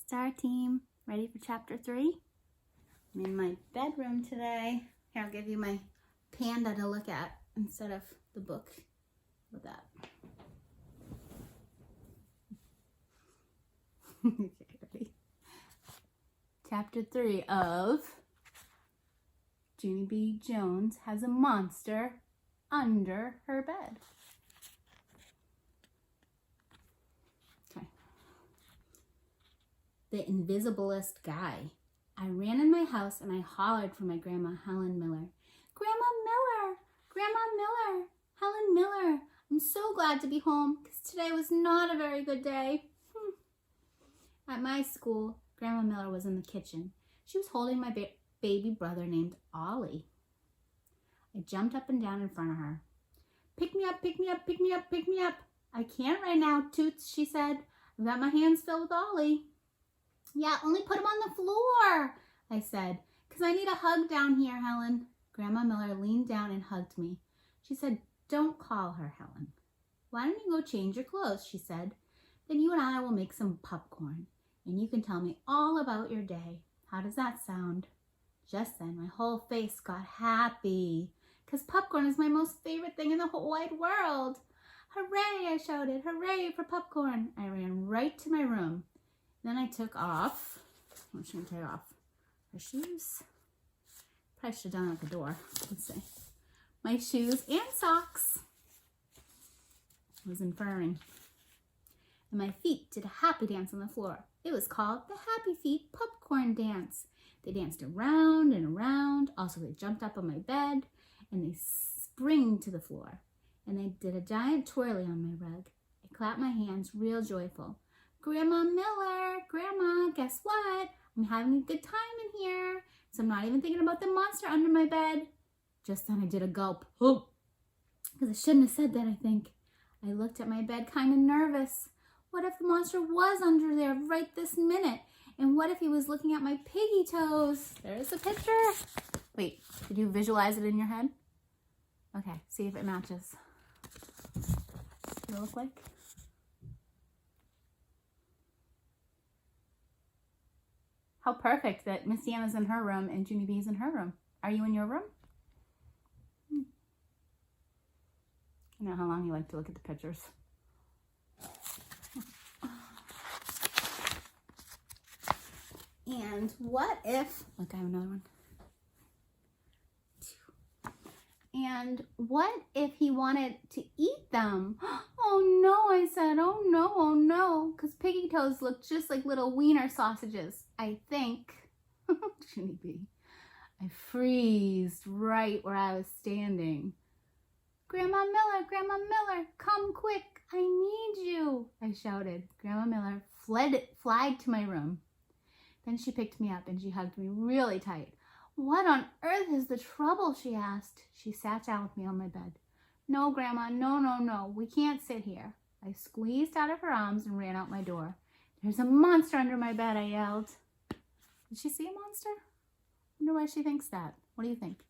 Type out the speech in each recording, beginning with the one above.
Star Team, ready for chapter 3? I'm in my bedroom today. Here, I'll give you my panda to look at instead of the book. With that. Okay, ready? Chapter 3 of Junie B Jones has a monster under her bed. Okay. The invisiblest guy. I ran in my house and I hollered for my grandma, Helen Miller. Grandma Miller! Grandma Miller! Helen Miller! I'm so glad to be home because today was not a very good day. At my school, Grandma Miller was in the kitchen. She was holding my baby brother named Ollie. I jumped up and down in front of her. Pick me up, pick me up, pick me up, pick me up. I can't right now, Toots, she said. I've got my hands filled with Ollie. Yeah, only put him on the floor, I said, because I need a hug down here, Helen. Grandma Miller leaned down and hugged me. She said, don't call her Helen. Why don't you go change your clothes, she said. Then you and I will make some popcorn, and you can tell me all about your day. How does that sound? Just then, my whole face got happy, because popcorn is my most favorite thing in the whole wide world. Hooray, I shouted, hooray for popcorn. I ran right to my room. Then I took off, I'm just going to take off her shoes. Probably should have done it at the door. Let's see. My shoes and socks. I was inferring. And my feet did a happy dance on the floor. It was called the Happy Feet Popcorn Dance. They danced around and around. Also, they jumped up on my bed and they springed to the floor. And they did a giant twirly on my rug. I clapped my hands real joyful. Grandma Miller, Grandma, guess what? I'm having a good time in here. So I'm not even thinking about the monster under my bed. Just then I did a gulp. Oh, because I shouldn't have said that, I think. I looked at my bed kind of nervous. What if the monster was under there right this minute? And what if he was looking at my piggy toes? There's a picture. Wait, did you visualize it in your head? Okay, see if it matches. What does it look like? How perfect that Miss Deanna's in her room and Junie B's in her room. Are you in your room? I know how long you like to look at the pictures. And what if, look, I have another one. And what if he wanted to eat them? Oh no, I said, oh no, because piggy toes look just like little wiener sausages, I think. Junie B. I freezed right where I was standing. Grandma Miller, come quick, I need you, I shouted. Grandma Miller flagged to my room. Then she picked me up and she hugged me really tight. What on earth is the trouble, she asked. She sat down with me on my bed. No, Grandma, no, we can't sit here. I squeezed out of her arms and ran out my door. There's a monster under my bed, I yelled. Did she see a monster? I wonder why she thinks that. What do you think?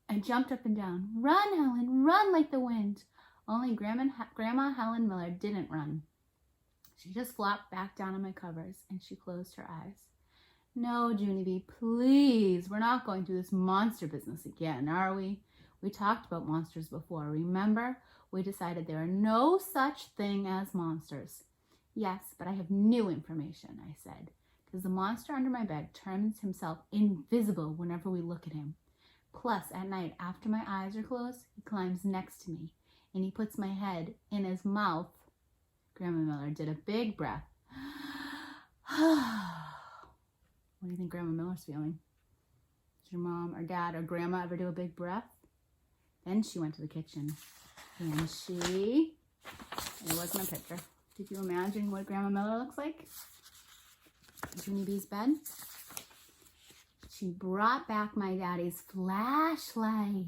I jumped up and down. Run, Helen, run like the wind. Only Grandma Helen Miller didn't run. She just flopped back down on my covers and she closed her eyes. No, Junie B, please. We're not going through this monster business again, are we? We talked about monsters before, remember? We decided there are no such thing as monsters. Yes, but I have new information, I said, because the monster under my bed turns himself invisible whenever we look at him. Plus, at night, after my eyes are closed, he climbs next to me, and he puts my head in his mouth. Grandma Miller did a big breath. What do you think Grandma Miller's feeling? Did your mom or dad or grandma ever do a big breath? Then she went to the kitchen, and it wasn't a picture. Did you imagine what Grandma Miller looks like? Junie B's bed. She brought back my daddy's flashlight.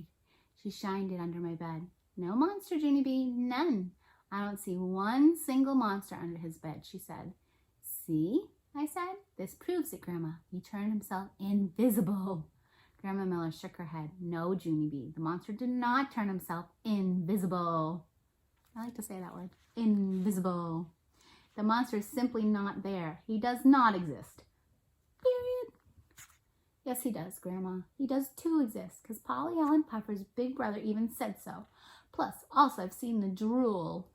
She shined it under my bed. No monster, Junie B, none. I don't see one single monster under his bed, she said. See, I said. This proves it, Grandma. He turned himself invisible. Grandma Miller shook her head. No, Junie B, the monster did not turn himself invisible. I like to say that word, invisible. The monster is simply not there. He does not exist. Period. Yes, he does, Grandma. He does too exist, because Polly Allen Puffer's big brother even said so. Plus, also, I've seen the drool.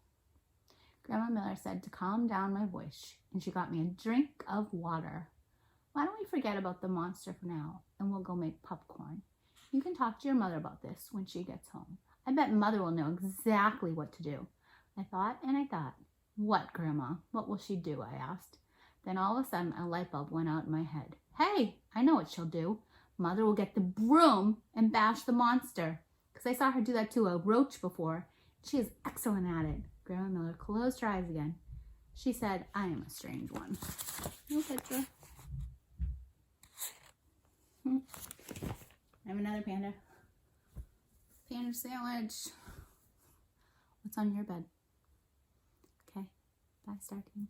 Grandma Miller said to calm down my voice, and she got me a drink of water. Why don't we forget about the monster for now, and we'll go make popcorn? You can talk to your mother about this when she gets home. I bet Mother will know exactly what to do. I thought and I thought. What, Grandma? What will she do? I asked. Then all of a sudden, a light bulb went out in my head. Hey, I know what she'll do. Mother will get the broom and bash the monster. Because I saw her do that to a roach before. She is excellent at it. Grandma Miller closed her eyes again. She said, I am a strange one. No picture. I have another panda. Panda sandwich. What's on your bed? Okay. Bye, Star Team.